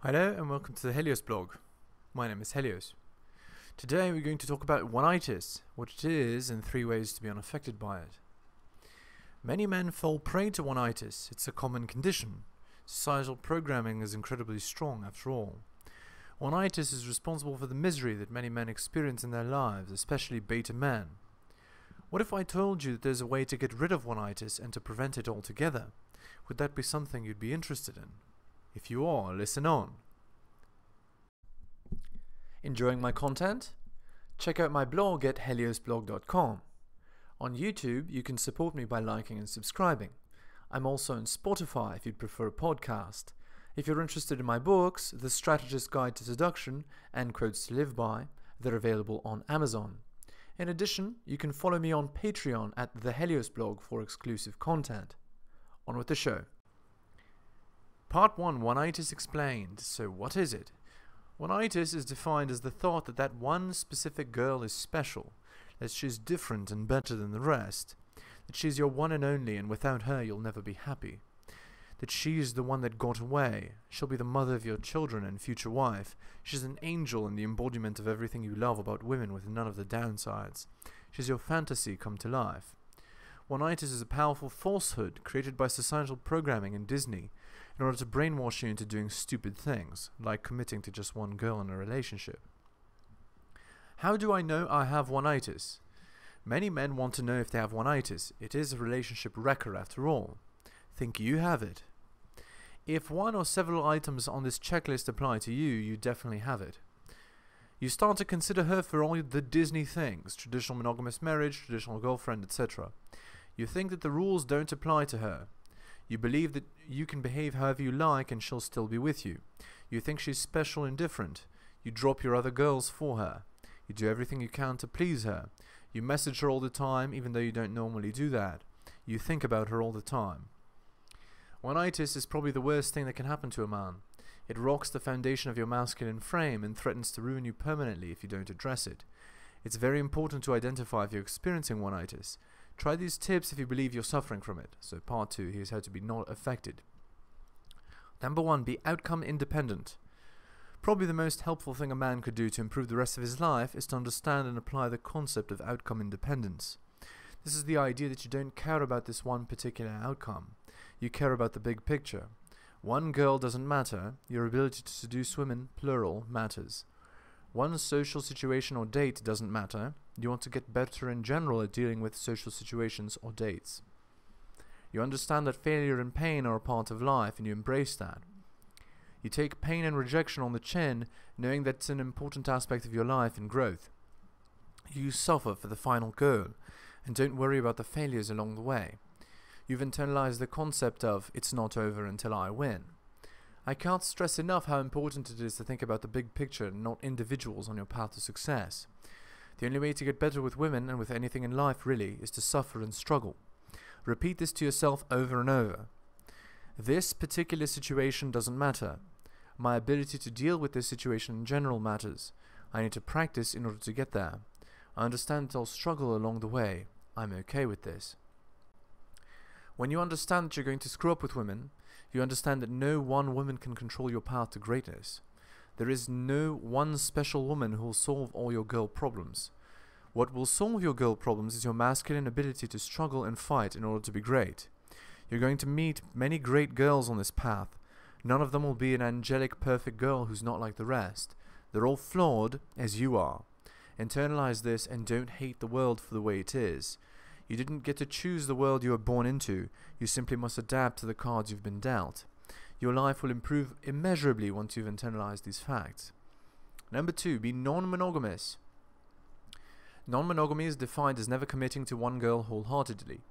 Hello and welcome to the heliosblog. My name is Helios. Today we're going to talk about Oneitis, what it is and 3 ways to be unaffected by it. Many men fall prey to Oneitis. It's a common condition. Societal programming is incredibly strong after all. Oneitis is responsible for the misery that many men experience in their lives, especially beta men. What if I told you that there's a way to get rid of Oneitis and to prevent it altogether? Would that be something you'd be interested in? If you are, listen on. Enjoying my content? Check out my blog at heliosblog.com. On YouTube, you can support me by liking and subscribing. I'm also on Spotify if you'd prefer a podcast. If you're interested in my books, The Strategist Guide to Seduction and Quotes to Live By, they're available on Amazon. In addition, you can follow me on Patreon at theheliosblog for exclusive content. On with the show. Part 1, Oneitis explained. So what is it? Oneitis is defined as the thought that one specific girl is special, that she's different and better than the rest, that she's your one and only and without her you'll never be happy, that she's the one that got away, she'll be the mother of your children and future wife, she's an angel and the embodiment of everything you love about women with none of the downsides, she's your fantasy come to life. Oneitis is a powerful falsehood created by societal programming in Disney, in order to brainwash you into doing stupid things, like committing to just one girl in a relationship. How do I know I have Oneitis? Many men want to know if they have Oneitis. It is a relationship wrecker after all. Think you have it? If one or several items on this checklist apply to you, you definitely have it. You start to consider her for all the Disney things, traditional monogamous marriage, traditional girlfriend, etc. You think that the rules don't apply to her. You believe that you can behave however you like and she'll still be with you. You think she's special and different. You drop your other girls for her. You do everything you can to please her. You message her all the time even though you don't normally do that. You think about her all the time. Oneitis is probably the worst thing that can happen to a man. It rocks the foundation of your masculine frame and threatens to ruin you permanently if you don't address it. It's very important to identify if you're experiencing Oneitis. Try these tips if you believe you're suffering from it. So part 2, here's how to be not affected. Number 1, be outcome independent. Probably the most helpful thing a man could do to improve the rest of his life is to understand and apply the concept of outcome independence. This is the idea that you don't care about this one particular outcome. You care about the big picture. One girl doesn't matter, your ability to seduce women, plural, matters. One social situation or date doesn't matter. You want to get better in general at dealing with social situations or dates. You understand that failure and pain are a part of life and you embrace that. You take pain and rejection on the chin, knowing that it's an important aspect of your life and growth. You suffer for the final goal and don't worry about the failures along the way. You've internalized the concept of it's not over until I win. I can't stress enough how important it is to think about the big picture and not individuals on your path to success. The only way to get better with women and with anything in life really is to suffer and struggle. Repeat this to yourself over and over. This particular situation doesn't matter. My ability to deal with this situation in general matters. I need to practice in order to get there. I understand that I'll struggle along the way. I'm okay with this. When you understand that you're going to screw up with women, you understand that no one woman can control your path to greatness. There is no one special woman who will solve all your girl problems. What will solve your girl problems is your masculine ability to struggle and fight in order to be great. You're going to meet many great girls on this path. None of them will be an angelic, perfect girl who's not like the rest. They're all flawed, as you are. Internalize this and don't hate the world for the way it is. You didn't get to choose the world you were born into. You simply must adapt to the cards you've been dealt. Your life will improve immeasurably once you've internalized these facts. Number 2, be non-monogamous. Non-monogamy is defined as never committing to one girl wholeheartedly.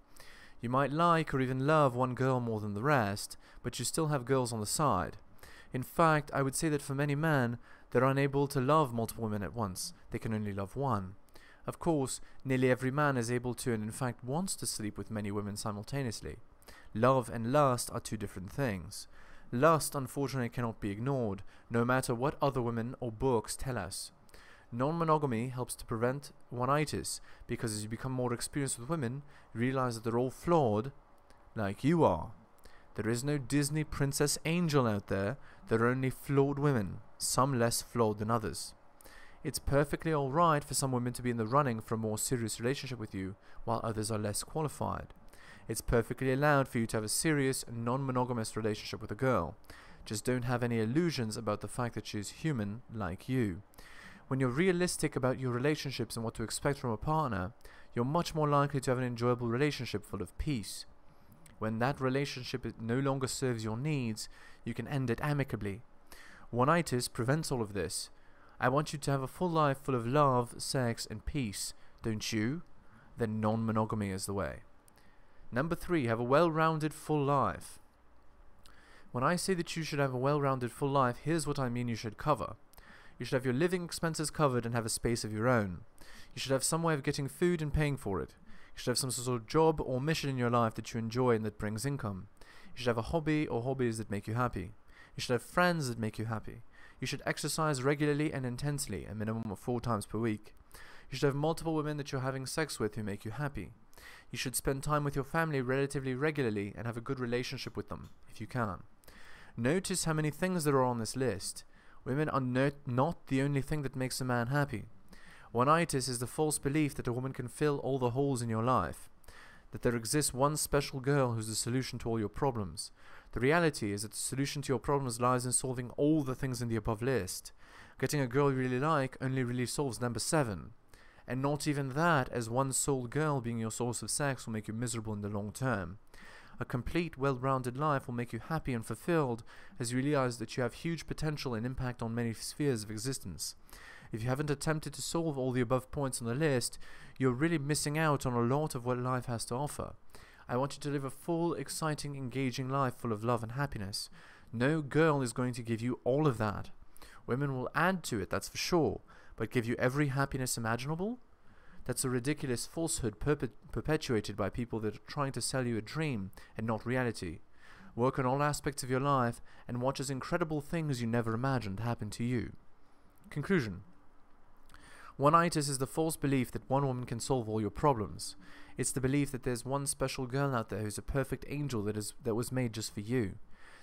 You might like or even love one girl more than the rest, but you still have girls on the side. In fact, I would say that for many men, they're unable to love multiple women at once. They can only love one. Of course, nearly every man is able to and in fact wants to sleep with many women simultaneously. Love and lust are 2 different things. Lust, unfortunately, cannot be ignored, no matter what other women or books tell us. Non-monogamy helps to prevent Oneitis, because as you become more experienced with women, you realize that they're all flawed, like you are. There is no Disney princess angel out there. There are only flawed women, some less flawed than others. It's perfectly alright for some women to be in the running for a more serious relationship with you, while others are less qualified. It's perfectly allowed for you to have a serious, non-monogamous relationship with a girl. Just don't have any illusions about the fact that she's human like you. When you're realistic about your relationships and what to expect from a partner, you're much more likely to have an enjoyable relationship full of peace. When that relationship no longer serves your needs, you can end it amicably. Oneitis prevents all of this. I want you to have a full life full of love, sex, and peace, don't you? Then non-monogamy is the way. Number 3, have a well-rounded full life. When I say that you should have a well-rounded full life, here's what I mean you should cover. You should have your living expenses covered and have a space of your own. You should have some way of getting food and paying for it. You should have some sort of job or mission in your life that you enjoy and that brings income. You should have a hobby or hobbies that make you happy. You should have friends that make you happy. You should exercise regularly and intensely, a minimum of 4 times per week. You should have multiple women that you're having sex with who make you happy. You should spend time with your family relatively regularly and have a good relationship with them, if you can. Notice how many things there are on this list. Women are not the only thing that makes a man happy. Oneitis is the false belief that a woman can fill all the holes in your life, that there exists one special girl who's the solution to all your problems. The reality is that the solution to your problems lies in solving all the things in the above list. Getting a girl you really like only really solves number 7. And not even that, as one sole girl being your source of sex will make you miserable in the long term. A complete, well-rounded life will make you happy and fulfilled as you realize that you have huge potential and impact on many spheres of existence. If you haven't attempted to solve all the above points on the list, you're really missing out on a lot of what life has to offer. I want you to live a full, exciting, engaging life full of love and happiness. No girl is going to give you all of that. Women will add to it, that's for sure, but give you every happiness imaginable? That's a ridiculous falsehood perpetuated by people that are trying to sell you a dream and not reality. Work on all aspects of your life and watch as incredible things you never imagined happen to you. Conclusion. Oneitis is the false belief that one woman can solve all your problems. It's the belief that there's one special girl out there who's a perfect angel that was made just for you.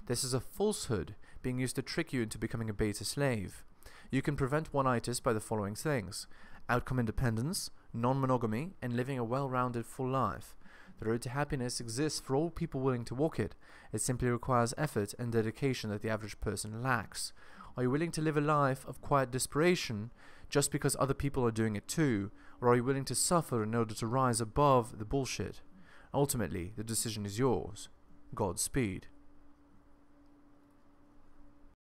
This is a falsehood being used to trick you into becoming a beta slave. You can prevent Oneitis by the following things: outcome independence, non-monogamy, and living a well-rounded full life. The road to happiness exists for all people willing to walk it. It simply requires effort and dedication that the average person lacks. Are you willing to live a life of quiet desperation just because other people are doing it too, or are you willing to suffer in order to rise above the bullshit? Ultimately, the decision is yours. Godspeed.